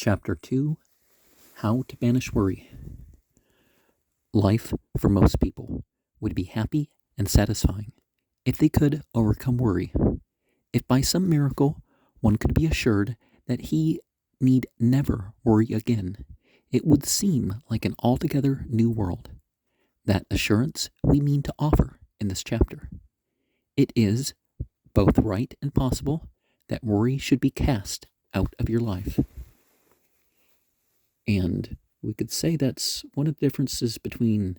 Chapter 2, How to Banish Worry. Life, for most people, would be happy and satisfying if they could overcome worry. If by some miracle one could be assured that he need never worry again, it would seem like an altogether new world. That assurance we mean to offer in this chapter. It is both right and possible that worry should be cast out of your life. And we could say that's one of the differences between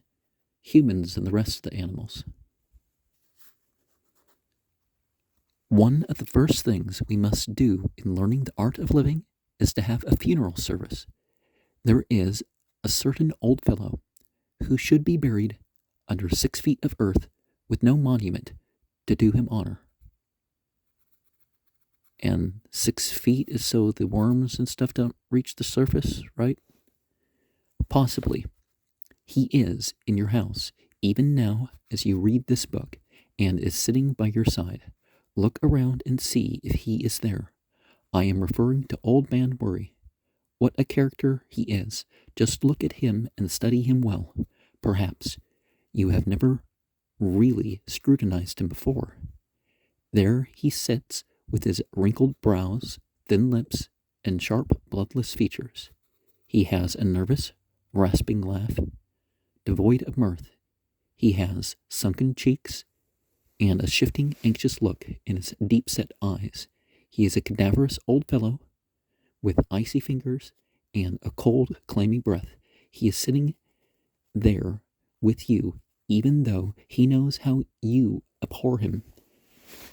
humans and the rest of the animals. One of the first things we must do in learning the art of living is to have a funeral service. There is a certain old fellow who should be buried under 6 feet of earth with no monument to do him honor. And 6 feet is so the worms and stuff don't reach the surface, right? Possibly. He is in your house, even now as you read this book, and is sitting by your side. Look around and see if he is there. I am referring to Old Man Worry. What a character he is. Just look at him and study him well. Perhaps you have never really scrutinized him before. There he sits with his wrinkled brows, thin lips, and sharp, bloodless features. He has a nervous, rasping laugh, devoid of mirth. He has sunken cheeks and a shifting, anxious look in his deep-set eyes. He is a cadaverous old fellow with icy fingers and a cold, clammy breath. He is sitting there with you, even though he knows how you abhor him.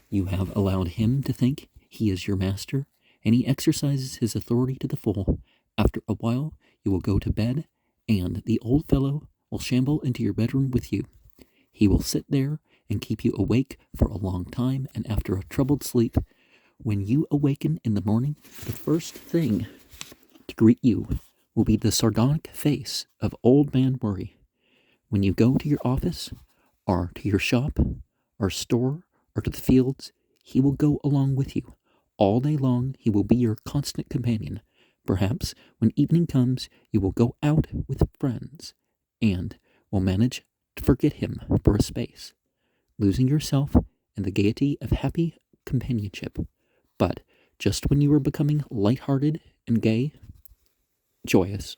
You have allowed him to think he is your master, and he exercises his authority to the full. After a while, you will go to bed, and the old fellow will shamble into your bedroom with you. He will sit there and keep you awake for a long time, and after a troubled sleep, when you awaken in the morning, the first thing to greet you will be the sardonic face of Old Man Worry. When you go to your office, or to your shop, or store, or to the fields, he will go along with you. All day long he will be your constant companion. Perhaps when evening comes you will go out with friends, and will manage to forget him for a space, losing yourself in the gaiety of happy companionship. But just when you are becoming light-hearted and gay, joyous,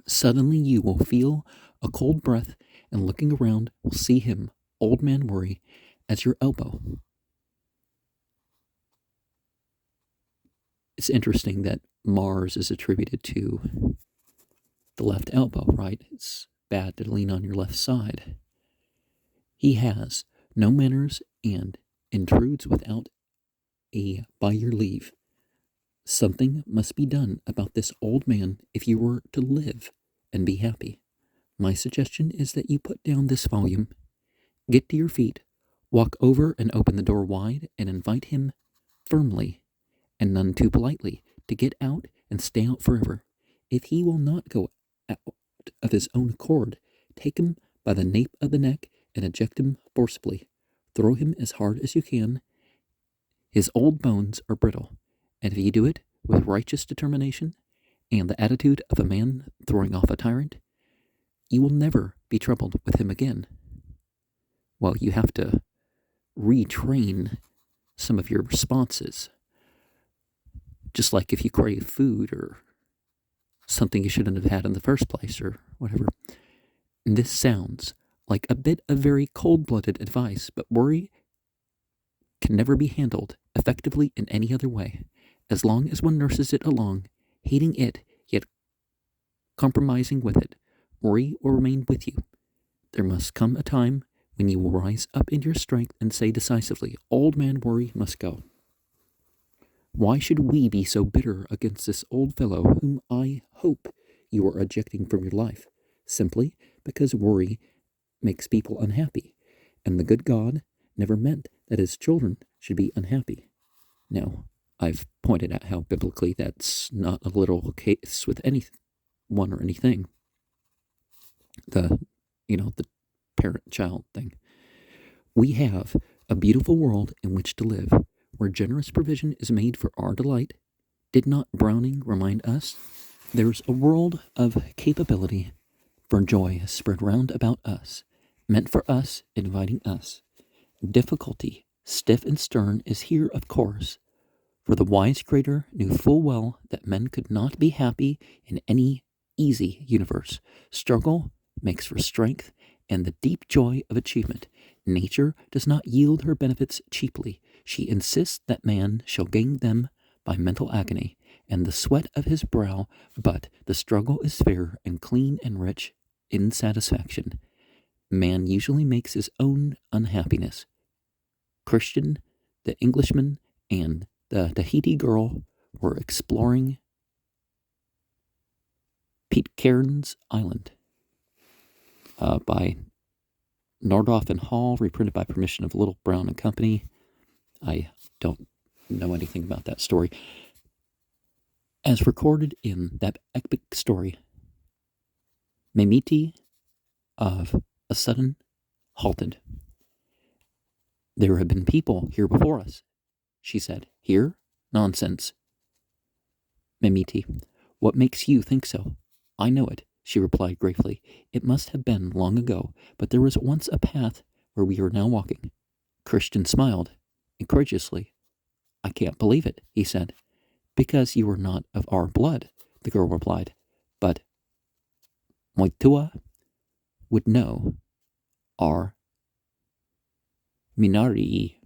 suddenly you will feel a cold breath, and looking around will see him, Old Man Worry, at your elbow. It's interesting that Mars is attributed to the left elbow, right? It's bad to lean on your left side. He has no manners and intrudes without a by your leave. Something must be done about this old man if you were to live and be happy. My suggestion is that you put down this volume, get to your feet, walk over and open the door wide, and invite him firmly, and none too politely, to get out and stay out forever. If he will not go out of his own accord, take him by the nape of the neck and eject him forcibly. Throw him as hard as you can. His old bones are brittle, and if you do it with righteous determination and the attitude of a man throwing off a tyrant, you will never be troubled with him again. Well, you have to retrain some of your responses. Just like if you crave food or something you shouldn't have had in the first place or whatever. And this sounds like a bit of very cold-blooded advice, but worry can never be handled effectively in any other way. As long as one nurses it along, hating it, yet compromising with it, worry will remain with you. There must come a time when you will rise up in your strength and say decisively, Old Man Worry must go. Why should we be so bitter against this old fellow whom I hope you are ejecting from your life? Simply because worry makes people unhappy, and the good God never meant that his children should be unhappy. Now, I've pointed out how biblically that's not a literal case with anyone or anything. The parent-child thing. We have a beautiful world in which to live, where generous provision is made for our delight, Did not Browning remind us? There's a world of capability for joy spread round about us, meant for us, inviting us. Difficulty, stiff and stern, is here, of course, for the wise creator knew full well that men could not be happy in any easy universe. Struggle makes for strength and the deep joy of achievement. Nature does not yield her benefits cheaply. She insists that man shall gain them by mental agony and the sweat of his brow, but the struggle is fair and clean and rich in satisfaction. Man usually makes his own unhappiness. Christian, the Englishman, and the Tahiti girl were exploring Pitcairn's Island by Nordhoff and Hall, reprinted by permission of Little Brown and Company. I don't know anything about that story. As recorded in that epic story, Memiti of a sudden halted. There have been people here before us, she said. Here? Nonsense. Memiti, what makes you think so? I know it, she replied gravely. It must have been long ago, but there was once a path where we are now walking. Christian smiled incredulously. I can't believe it, he said. Because you are not of our blood, the girl replied. But Moitua would know our Minarii.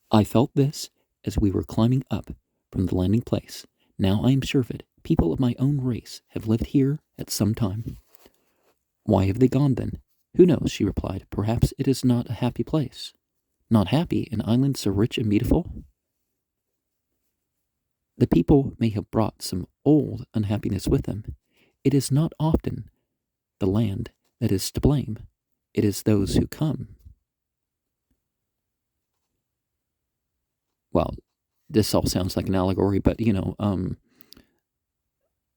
I felt this as we were climbing up from the landing place. Now I am sure of it. People of my own race have lived here at some time. Why have they gone then? Who knows, she replied. Perhaps it is not a happy place. Not happy? An island so rich and beautiful? The people may have brought some old unhappiness with them. It is not often the land that is to blame. It is those who come. Well, this all sounds like an allegory, but,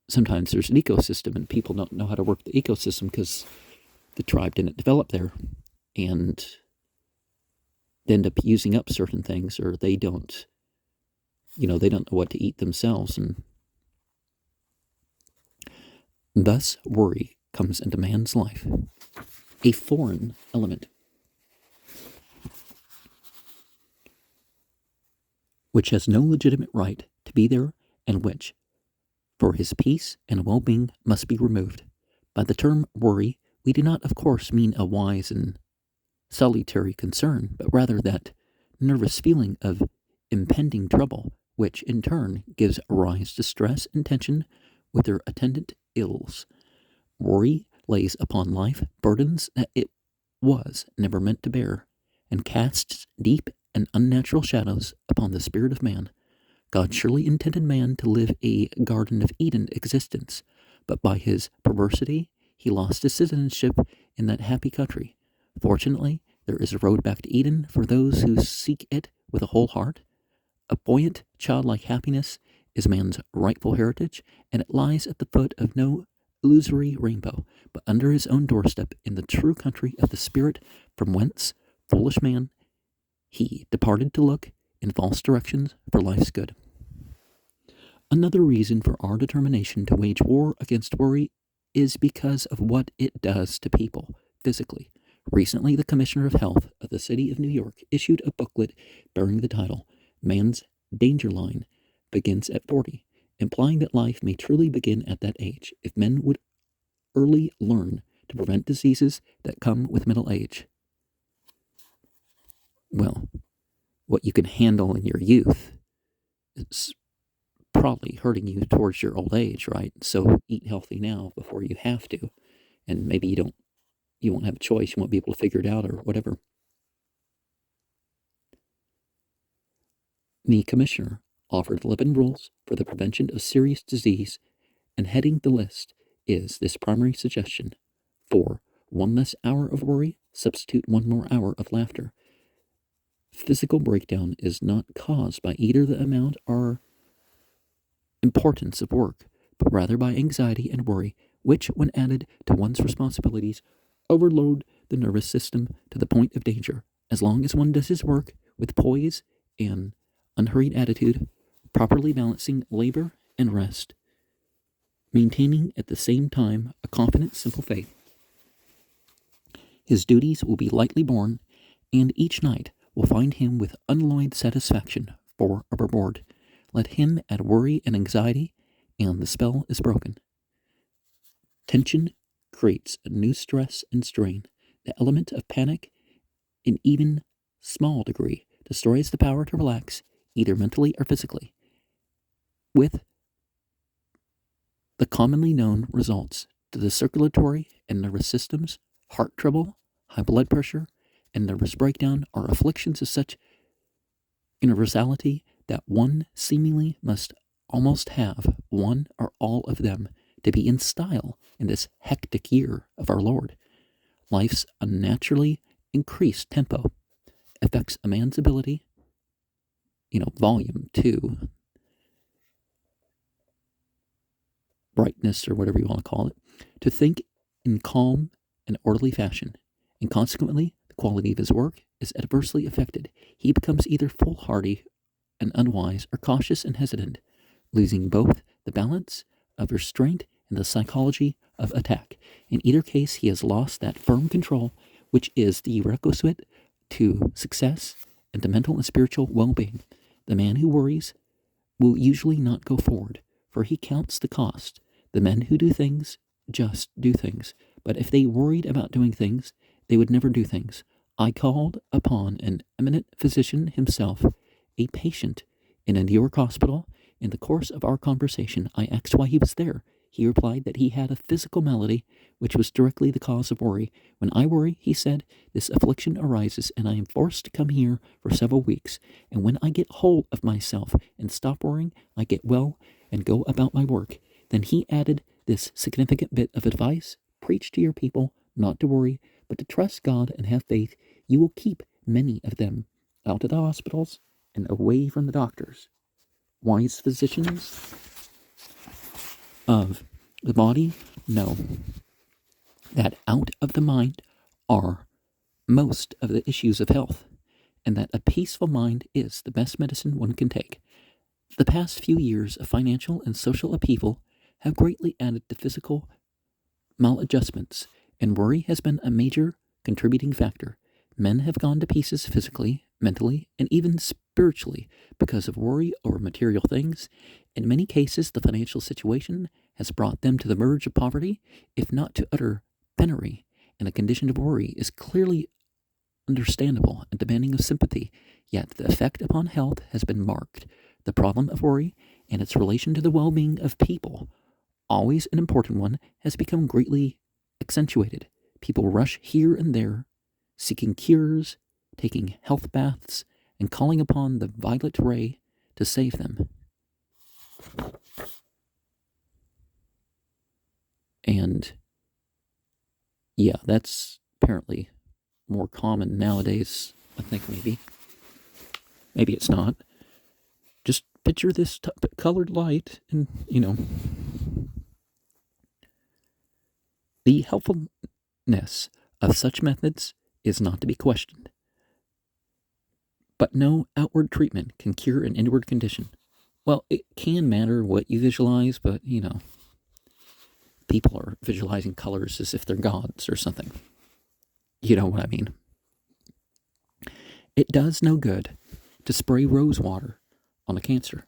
sometimes there's an ecosystem and people don't know how to work the ecosystem because the tribe didn't develop there, and they end up using up certain things, or they don't know what to eat themselves, and thus worry comes into man's life, a foreign element, which has no legitimate right to be there, and which, for his peace and well-being, must be removed. By the term worry, we do not, of course, mean a wise and salutary concern, but rather that nervous feeling of impending trouble, which in turn gives rise to stress and tension with their attendant ills. Worry lays upon life burdens that it was never meant to bear, and casts deep and unnatural shadows upon the spirit of man. God surely intended man to live a Garden of Eden existence, but by his perversity he lost his citizenship in that happy country. Fortunately, there is a road back to Eden for those who seek it with a whole heart. A buoyant, childlike happiness is man's rightful heritage, and it lies at the foot of no illusory rainbow, but under his own doorstep in the true country of the spirit, from whence, foolish man, he departed to look in false directions for life's good. Another reason for our determination to wage war against worry is because of what it does to people physically. Recently, the Commissioner of Health of the City of New York issued a booklet bearing the title, Man's Danger Line Begins at 40, implying that life may truly begin at that age if men would early learn to prevent diseases that come with middle age. Well, what you can handle in your youth is probably hurting you towards your old age, right? So eat healthy now before you have to, and maybe you won't have a choice. You won't be able to figure it out or whatever. The commissioner offered 11 rules for the prevention of serious disease, and heading the list is this primary suggestion: for 1 less hour of worry, substitute 1 more hour of laughter. Physical breakdown is not caused by either the amount or importance of work, but rather by anxiety and worry, which, when added to one's responsibilities, overload the nervous system to the point of danger. As long as one does his work with poise and unhurried attitude, properly balancing labor and rest, maintaining at the same time a confident, simple faith. His duties will be lightly borne, and each night will find him with unalloyed satisfaction for a reward. Let him add worry and anxiety, and the spell is broken. Tension creates a new stress and strain. The element of panic, in even small degree, destroys the power to relax, either mentally or physically, with the commonly known results to the circulatory and nervous systems. Heart trouble, high blood pressure, and nervous breakdown are afflictions of such universality that one seemingly must almost have one or all of them to be in style in this hectic year of our Lord. Life's unnaturally increased tempo affects a man's ability, volume 2, brightness or whatever you want to call it, to think in calm and orderly fashion, and consequently the quality of his work is adversely affected. He becomes either foolhardy and unwise or cautious and hesitant, losing both the balance of restraint and the psychology of attack. In either case, he has lost that firm control which is the requisite to success and to mental and spiritual well-being. The man who worries will usually not go forward, for he counts the cost. The men who do things just do things, but if they worried about doing things, they would never do things. I called upon an eminent physician himself, a patient in a New York hospital. In the course of our conversation, I asked why he was there. He replied that he had a physical malady which was directly the cause of worry. When I worry, he said, this affliction arises and I am forced to come here for several weeks. And when I get hold of myself and stop worrying, I get well and go about my work. Then he added this significant bit of advice: preach to your people not to worry, but to trust God and have faith. You will keep many of them out of the hospitals and away from the doctors. Wise physicians of the body know that out of the mind are most of the issues of health, and that a peaceful mind is the best medicine one can take. The past few years of financial and social upheaval have greatly added to physical maladjustments, and worry has been a major contributing factor. Men have gone to pieces physically, mentally, and even spiritually because of worry over material things. In many cases, the financial situation has brought them to the verge of poverty, if not to utter penury, and a condition of worry is clearly understandable and demanding of sympathy, yet the effect upon health has been marked. The problem of worry and its relation to the well-being of people, always an important one, has become greatly accentuated. People rush here and there, seeking cures, taking health baths, and calling upon the violet ray to save them. And yeah, that's apparently more common nowadays, I think. Maybe it's not. Just picture this colored light and, the helpfulness of such methods is not to be questioned. But no outward treatment can cure an inward condition. Well, it can matter what you visualize, but, people are visualizing colors as if they're gods or something. You know what I mean? It does no good to spray rose water on a cancer.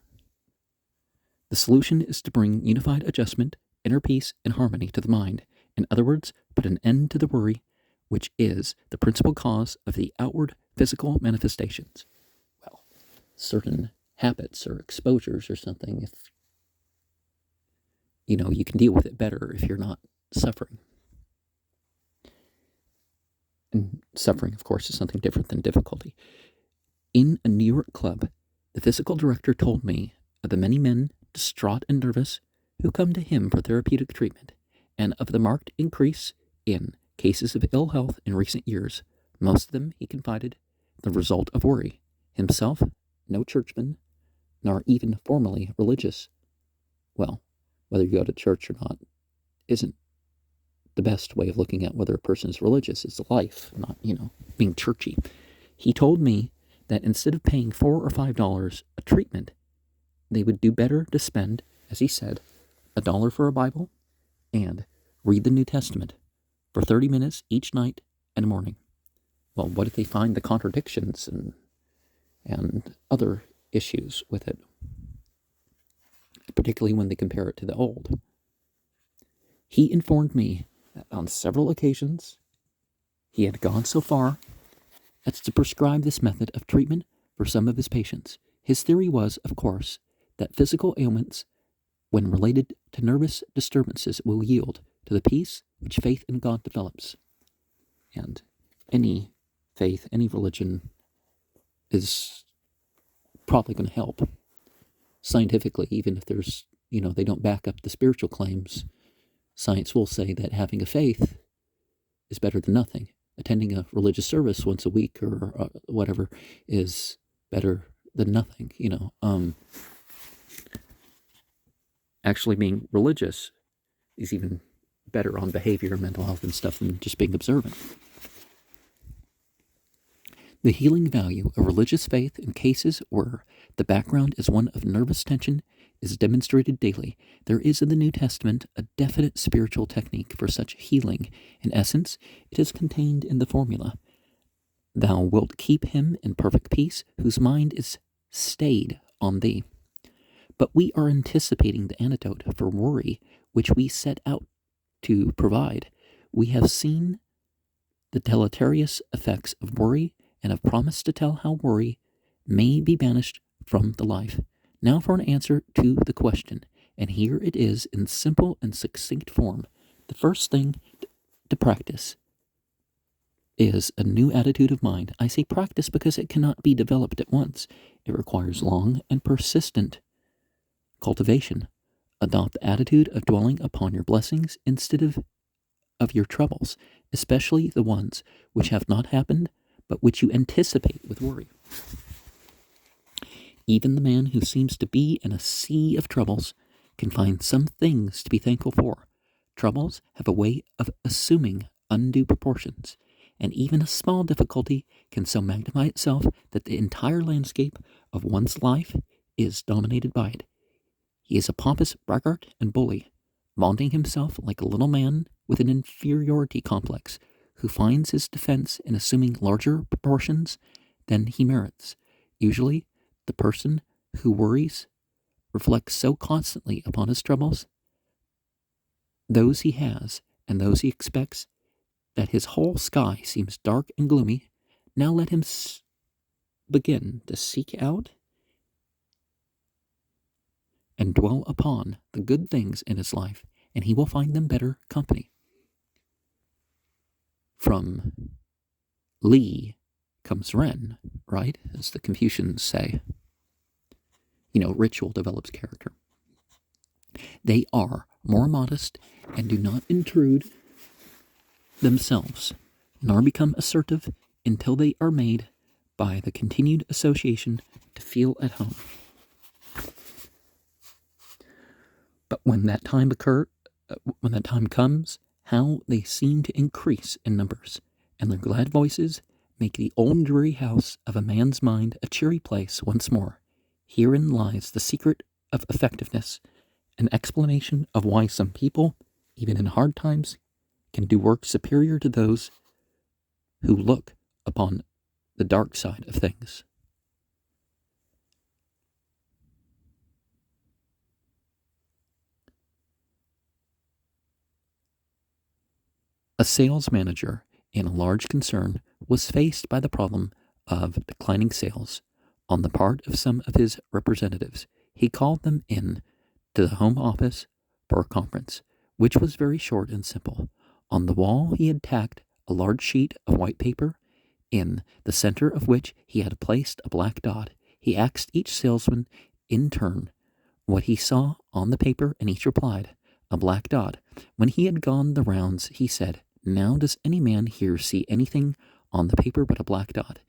The solution is to bring unified adjustment, inner peace, and harmony to the mind. In other words, put an end to the worry, which is the principal cause of the outward physical manifestations. Well, certain habits or exposures or something, if you can deal with it better if you're not suffering. And suffering, of course, is something different than difficulty. In a New York club, the physical director told me of the many men, distraught and nervous, who come to him for therapeutic treatment, and of the marked increase in cases of ill health in recent years. Most of them, he confided, the result of worry. Himself, no churchman, nor even formally religious. Well, whether you go to church or not isn't the best way of looking at whether a person is religious. It's life, not, being churchy. He told me that instead of paying $4 or $5 a treatment, they would do better to spend, as he said, $1 for a Bible and read the New Testament for 30 minutes each night and morning. Well, what if they find the contradictions and other issues with it, particularly when they compare it to the Old? He informed me that on several occasions he had gone so far as to prescribe this method of treatment for some of his patients. His theory was, of course, that physical ailments, when related to nervous disturbances, will yield to the peace which faith in God develops. And any faith, any religion is probably going to help scientifically, even if there's, they don't back up the spiritual claims. Science will say that having a faith is better than nothing. Attending a religious service once a week or whatever is better than nothing, Actually being religious is even better on behavior and mental health and stuff than just being observant. The healing value of religious faith in cases where the background is one of nervous tension is demonstrated daily. There is in the New Testament a definite spiritual technique for such healing. In essence, it is contained in the formula, "Thou wilt keep him in perfect peace, whose mind is stayed on thee." But we are anticipating the antidote for worry, which we set out to provide. We have seen the deleterious effects of worry and have promised to tell how worry may be banished from the life. Now for an answer to the question, and here it is in simple and succinct form. The first thing to practice is a new attitude of mind. I say practice because it cannot be developed at once. It requires long and persistent cultivation. Adopt the attitude of dwelling upon your blessings instead of your troubles, especially the ones which have not happened, but which you anticipate with worry. Even the man who seems to be in a sea of troubles can find some things to be thankful for. Troubles have a way of assuming undue proportions, and even a small difficulty can so magnify itself that the entire landscape of one's life is dominated by it. He is a pompous braggart and bully, vaunting himself like a little man with an inferiority complex, who finds his defense in assuming larger proportions than he merits. Usually, the person who worries reflects so constantly upon his troubles, those he has and those he expects, that his whole sky seems dark and gloomy. Now let him begin to seek out and dwell upon the good things in his life, and he will find them better company. From Li comes Ren, right? As the Confucians say. Ritual develops character. They are more modest and do not intrude themselves, nor become assertive until they are made by the continued association to feel at home. But when that time comes, how they seem to increase in numbers, and their glad voices make the old dreary house of a man's mind a cheery place once more. Herein lies the secret of effectiveness, an explanation of why some people, even in hard times, can do work superior to those who look upon the dark side of things. A sales manager in a large concern was faced by the problem of declining sales on the part of some of his representatives. He called them in to the home office for a conference, which was very short and simple. On the wall he had tacked a large sheet of white paper, in the center of which he had placed a black dot. He asked each salesman in turn what he saw on the paper, and each replied, "A black dot." When he had gone the rounds, he said, "Now does any man here see anything on the paper but a black dot?"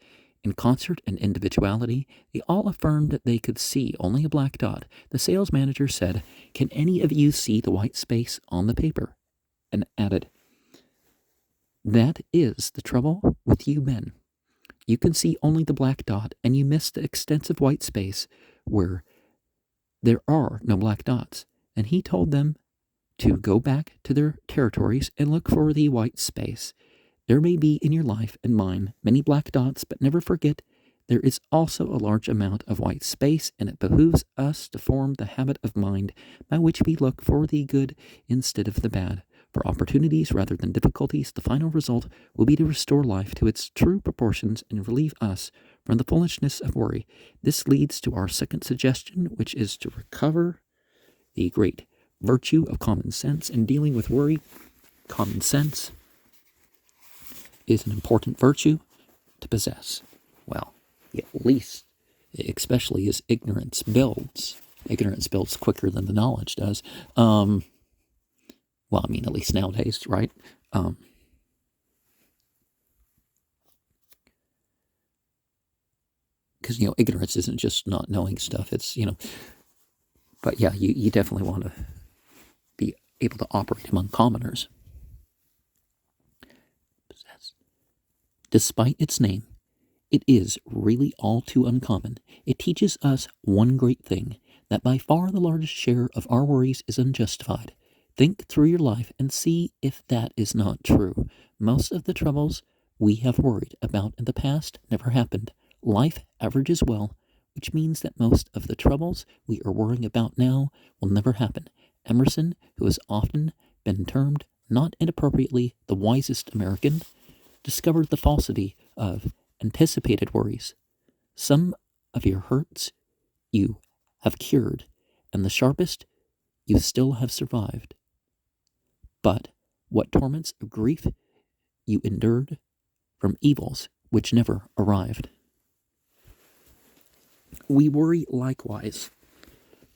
In concert and individuality, they all affirmed that they could see only a black dot. The sales manager said, "Can any of you see the white space on the paper?" And added, "That is the trouble with you men. You can see only the black dot, and you miss the extensive white space where there are no black dots, and he told them to go back to their territories and look for the white space. There may be in your life and mine many black dots, but never forget there is also a large amount of white space, and it behooves us to form the habit of mind by which we look for the good instead of the bad, for opportunities rather than difficulties. The final result will be to restore life to its true proportions and relieve us from the foolishness of worry. This leads to our second suggestion, which is to recover the great virtue of common sense in dealing with worry. Common sense is an important virtue to possess. Well, at least, especially as ignorance builds. Ignorance builds quicker than the knowledge does. Well, I mean, at least nowadays, right? Because, ignorance isn't just not knowing stuff. It's, but yeah, you definitely want to be able to operate among commoners. Despite its name, it is really all too uncommon. It teaches us one great thing, that by far the largest share of our worries is unjustified. Think through your life and see if that is not true. Most of the troubles we have worried about in the past never happened. Life averages well, which means that most of the troubles we are worrying about now will never happen. Emerson, who has often been termed, not inappropriately, the wisest American, discovered the falsity of anticipated worries. Some of your hurts you have cured, and the sharpest you still have survived. But what torments of grief you endured from evils which never arrived. We worry likewise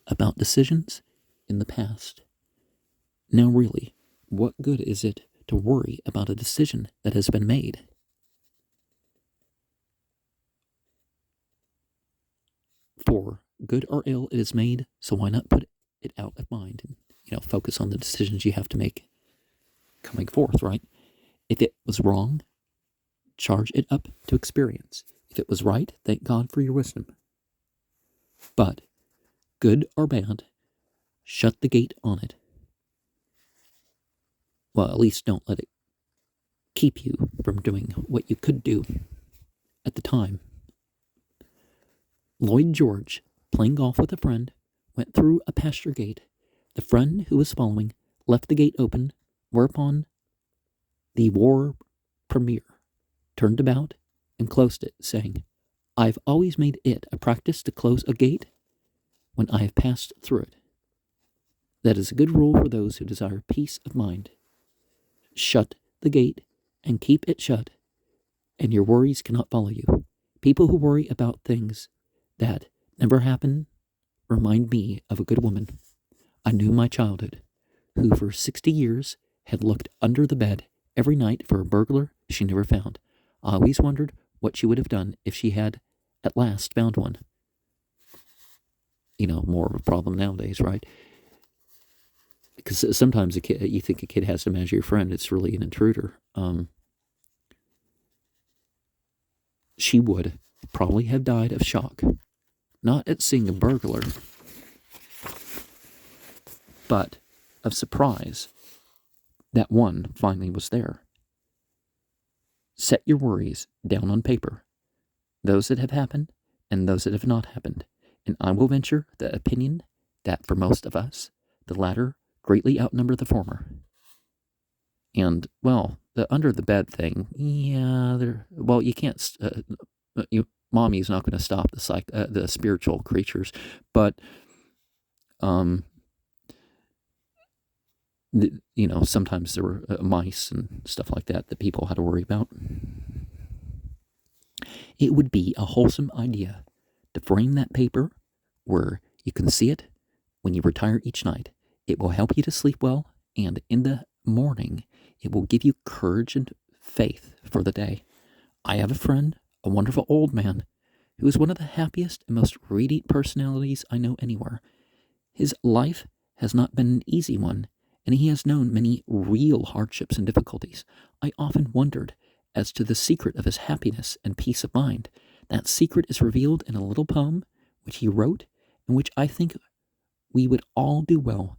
about decisions in the past. Now really, what good is it to worry about a decision that has been made? For good or ill it is made, so why not put it out of mind and focus on the decisions you have to make coming forth, right? If it was wrong, charge it up to experience. If it was right, thank God for your wisdom. But good or bad, shut the gate on it. Well, at least don't let it keep you from doing what you could do at the time. Lloyd George, playing golf with a friend, went through a pasture gate. The friend who was following left the gate open, whereupon the war premier turned about and closed it, saying, "I've always made it a practice to close a gate when I have passed through it. That is a good rule for those who desire peace of mind. Shut the gate and keep it shut, and your worries cannot follow you. People who worry about things that never happen remind me of a good woman I knew in my childhood, who for 60 years had looked under the bed every night for a burglar she never found. I always wondered what she would have done if she had at last found one." More of a problem nowadays, right? Because sometimes you think a kid has to manage your friend. It's really an intruder. She would probably have died of shock, not at seeing a burglar, but of surprise that one finally was there. Set your worries down on paper, those that have happened and those that have not happened, and I will venture the opinion that for most of us, the latter greatly outnumber the former. And, well, the under the bed thing, yeah, you can't, mommy's not going to stop the spiritual creatures, but, sometimes there were mice and stuff like that people had to worry about. It would be a wholesome idea to frame that paper where you can see it when you retire each night. It will help you to sleep well, and in the morning, it will give you courage and faith for the day. I have a friend, a wonderful old man, who is one of the happiest and most radiant personalities I know anywhere. His life has not been an easy one, and he has known many real hardships and difficulties. I often wondered as to the secret of his happiness and peace of mind. That secret is revealed in a little poem which he wrote, and which I think we would all do well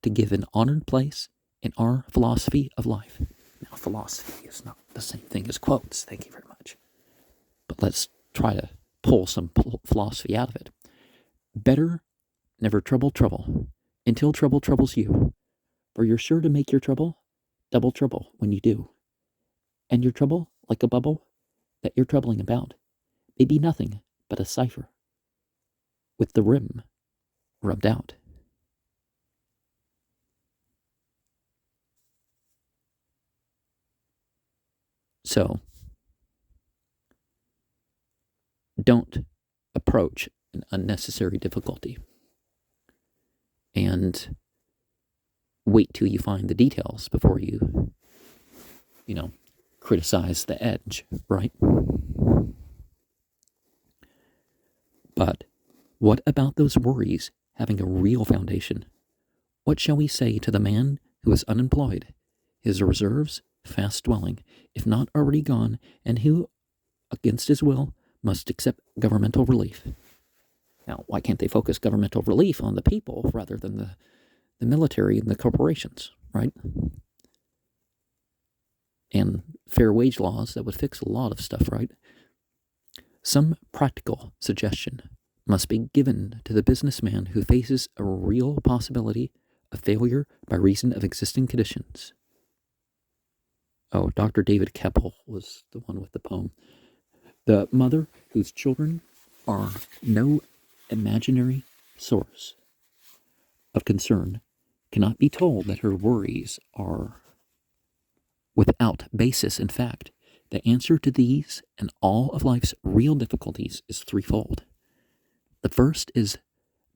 to give an honored place in our philosophy of life. Now, philosophy is not the same thing as quotes, thank you very much. But let's try to pull some philosophy out of it. Better never trouble until trouble troubles you, for you're sure to make your trouble double trouble when you do. And your trouble, like a bubble that you're troubling about, may be nothing but a cipher with the rim rubbed out. So, don't approach an unnecessary difficulty and wait till you find the details before you criticize the edge, right? But what about those worries having a real foundation? What shall we say to the man who is unemployed, his reserves fast dwelling, if not already gone, and who, against his will, must accept governmental relief? Now, why can't they focus governmental relief on the people rather than the military and the corporations, right? And fair wage laws that would fix a lot of stuff, right? Some practical suggestion must be given to the businessman who faces a real possibility of failure by reason of existing conditions. Oh, Dr. David Keppel was the one with the poem. The mother whose children are no imaginary source of concern cannot be told that her worries are without basis in fact. The answer to these and all of life's real difficulties is threefold. The first is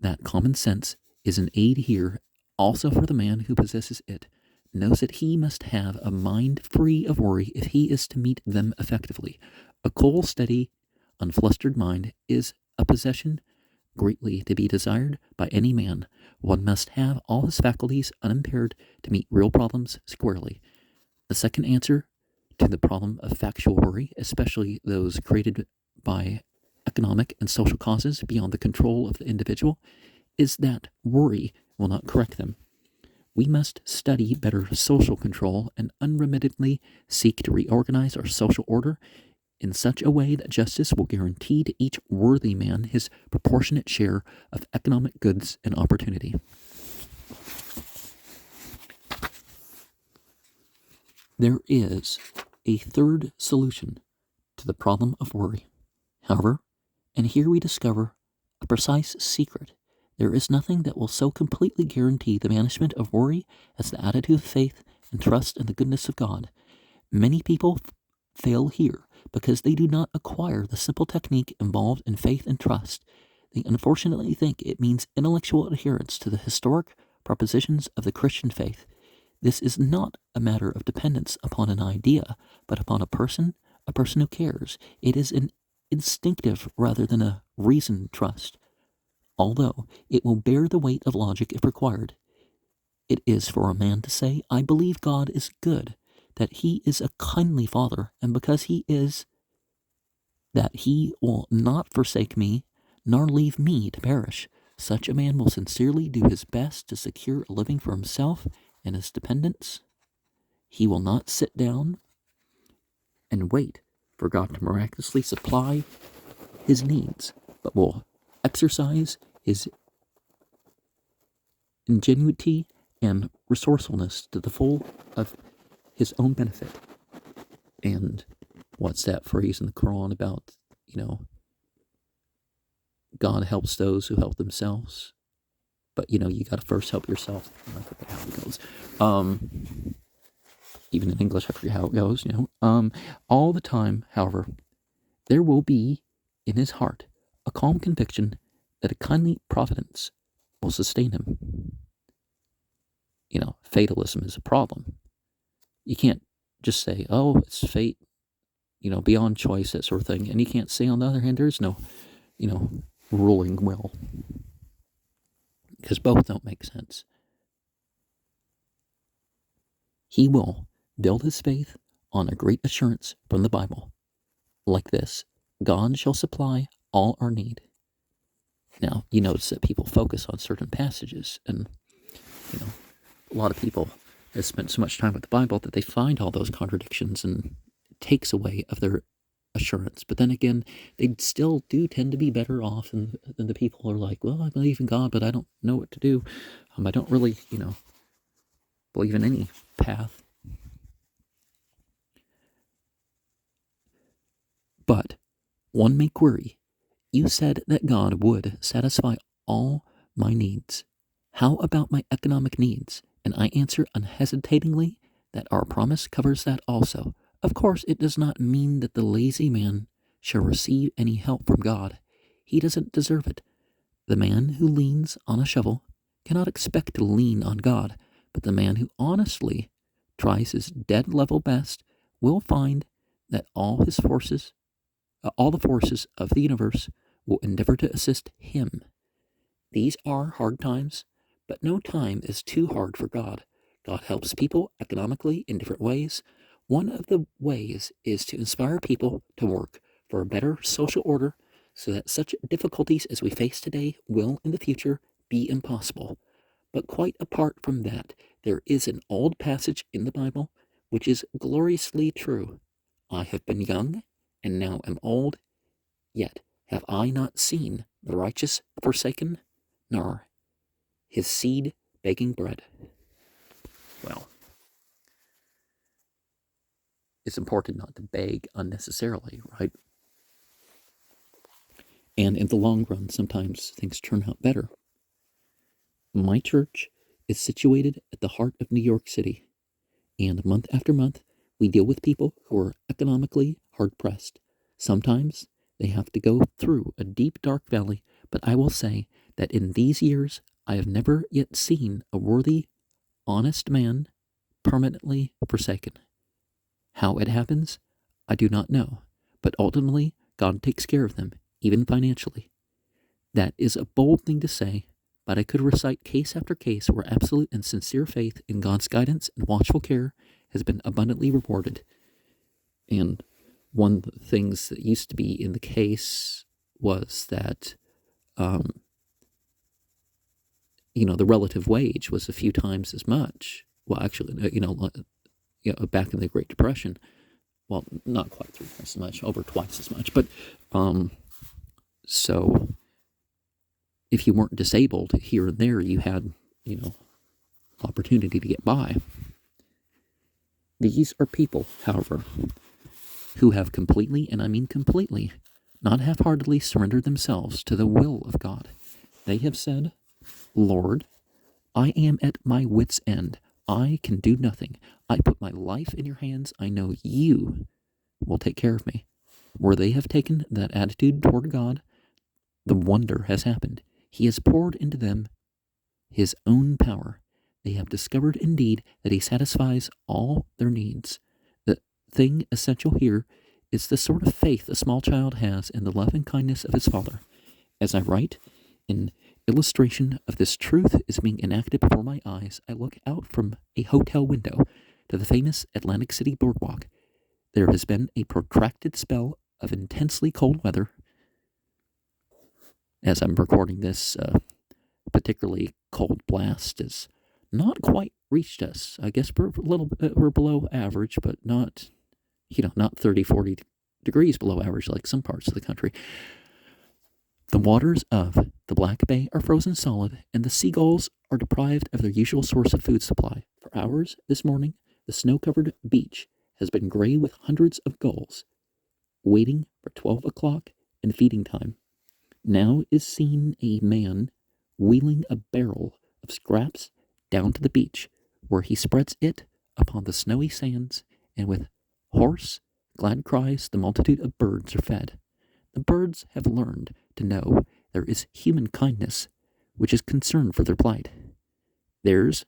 that common sense is an aid here also for the man who possesses it, knows that he must have a mind free of worry if he is to meet them effectively. A cool, steady, unflustered mind is a possession greatly to be desired by any man. One must have all his faculties unimpaired to meet real problems squarely. The second answer to the problem of factual worry, especially those created by economic and social causes beyond the control of the individual, is that worry will not correct them. We must study better social control and unremittedly seek to reorganize our social order in such a way that justice will guarantee to each worthy man his proportionate share of economic goods and opportunity. There is a third solution to the problem of worry. However, and here we discover a precise secret. There is nothing that will so completely guarantee the banishment of worry as the attitude of faith and trust in the goodness of God. Many people fail here because they do not acquire the simple technique involved in faith and trust. They unfortunately think it means intellectual adherence to the historic propositions of the Christian faith. This is not a matter of dependence upon an idea, but upon a person who cares. It is an instinctive rather than a reasoned trust. Although it will bear the weight of logic if required, it is for a man to say, I believe God is good, that he is a kindly father, and because he is, that he will not forsake me, nor leave me to perish. Such a man will sincerely do his best to secure a living for himself and his dependents. He will not sit down and wait for God to miraculously supply his needs, but will exercise his ingenuity and resourcefulness to the full of his own benefit. And what's that phrase in the Quran about, God helps those who help themselves, but you got to first help yourself. I forget how it goes. Even in English, I forget how it goes. All the time, however, there will be in his heart a calm conviction that a kindly providence will sustain him. Fatalism is a problem. You can't just say, oh, it's fate, beyond choice, that sort of thing. And you can't say, on the other hand, there's no, ruling will. Because both don't make sense. He will build his faith on a great assurance from the Bible, like this: God shall supply all our need. Now, you notice that people focus on certain passages, and a lot of people have spent so much time with the Bible that they find all those contradictions, and it takes away of their assurance. But then again, they still do tend to be better off than the people who are like, well, I believe in God, but I don't know what to do. I don't really, believe in any path. But one may query, you said that God would satisfy all my needs. How about my economic needs? And I answer unhesitatingly that our promise covers that also. Of course, it does not mean that the lazy man shall receive any help from God. He doesn't deserve it. The man who leans on a shovel cannot expect to lean on God, but the man who honestly tries his dead level best will find that all the forces of the universe will endeavor to assist him. These are hard times, but no time is too hard for God. God helps people economically in different ways. One of the ways is to inspire people to work for a better social order so that such difficulties as we face today will in the future be impossible. But quite apart from that, there is an old passage in the Bible which is gloriously true. I have been young and now am old, yet have I not seen the righteous forsaken, nor his seed begging bread. Well, it's important not to beg unnecessarily, right? And in the long run, sometimes things turn out better. My church is situated at the heart of New York City, and month after month, we deal with people who are economically hard-pressed. Sometimes they have to go through a deep, dark valley, but I will say that in these years, I have never yet seen a worthy, honest man permanently forsaken. How it happens, I do not know, but ultimately, God takes care of them, even financially. That is a bold thing to say, but I could recite case after case where absolute and sincere faith in God's guidance and watchful care has been abundantly rewarded. And one of the things that used to be in the case was that, the relative wage was a few times as much. Well, actually, back in the Great Depression, well, not quite 3 times as much, over twice as much. But so if you weren't disabled here and there, you had, opportunity to get by. These are people, however, who have completely, and I mean completely, not half-heartedly surrendered themselves to the will of God. They have said, Lord, I am at my wit's end. I can do nothing. I put my life in your hands. I know you will take care of me. Where they have taken that attitude toward God, the wonder has happened. He has poured into them his own power. They have discovered indeed that he satisfies all their needs. The thing essential here is the sort of faith a small child has in the love and kindness of his father. As I write, in illustration of this truth is being enacted before my eyes, I look out from a hotel window to the famous Atlantic City boardwalk. There has been a protracted spell of intensely cold weather. As I'm recording this, particularly cold blast has not quite reached us. I guess we're below average, but not 30, 40 degrees below average like some parts of the country. The waters of the Black Bay are frozen solid, and the seagulls are deprived of their usual source of food supply. For hours this morning, the snow-covered beach has been gray with hundreds of gulls, waiting for 12 o'clock and feeding time. Now is seen a man wheeling a barrel of scraps down to the beach, where he spreads it upon the snowy sands, and with hoarse, glad cries the multitude of birds are fed. The birds have learned to know there is human kindness, which is concern for their plight. Theirs,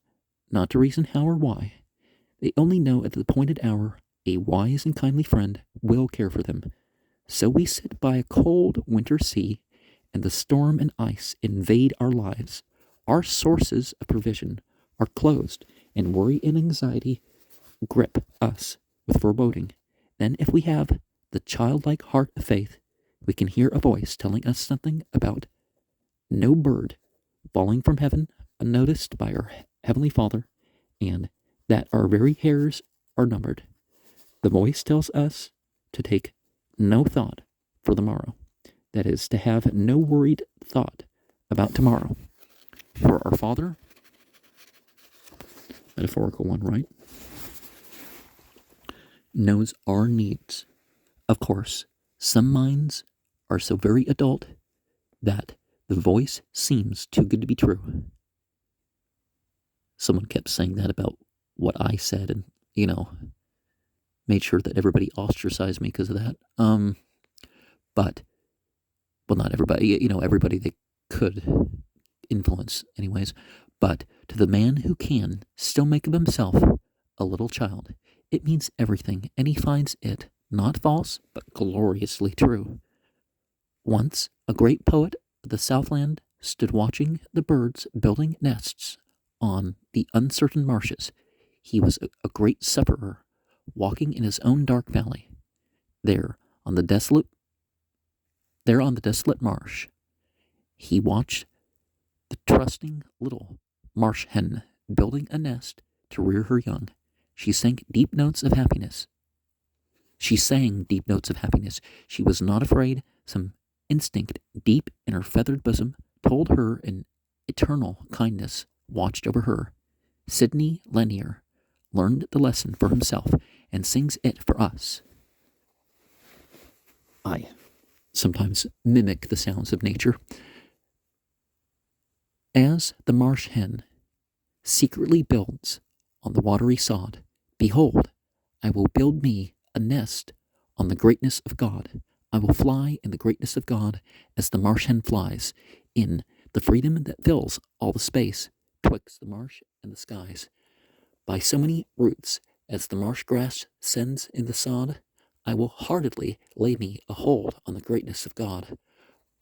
not to reason how or why. They only know at the appointed hour a wise and kindly friend will care for them. So we sit by a cold winter sea, and the storm and ice invade our lives. Our sources of provision are closed, and worry and anxiety grip us with foreboding. Then if we have the childlike heart of faith, we can hear a voice telling us something about no bird falling from heaven unnoticed by our Heavenly Father, and that our very hairs are numbered. The voice tells us to take no thought for the morrow. That is, to have no worried thought about tomorrow. For our Father, metaphorical one, right, knows our needs. Of course, some minds are so very adult that the voice seems too good to be true. Someone kept saying that about what I said, and, made sure that everybody ostracized me because of that. But, well, not everybody, everybody they could influence, anyways. But to the man who can still make of himself a little child, it means everything, and he finds it not false, but gloriously true. Once, a great poet of the Southland stood watching the birds building nests on the uncertain marshes. He was a great sufferer, walking in his own dark valley. There on the desolate marsh, he watched the trusting little marsh hen building a nest to rear her young. She sang deep notes of happiness. She was not afraid. Some instinct deep in her feathered bosom told her an eternal kindness watched over her. Sidney Lanier learned the lesson for himself and sings it for us. I sometimes mimic the sounds of nature. As the marsh hen secretly builds on the watery sod, behold, I will build me a nest on the greatness of God. I will fly in the greatness of God as the marsh hen flies, in the freedom that fills all the space twixt the marsh and the skies. By so many roots as the marsh grass sends in the sod, I will heartedly lay me a hold on the greatness of God.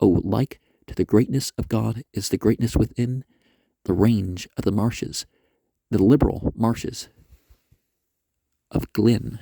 Oh, like to the greatness of God is the greatness within the range of the marshes, the liberal marshes of Glyn.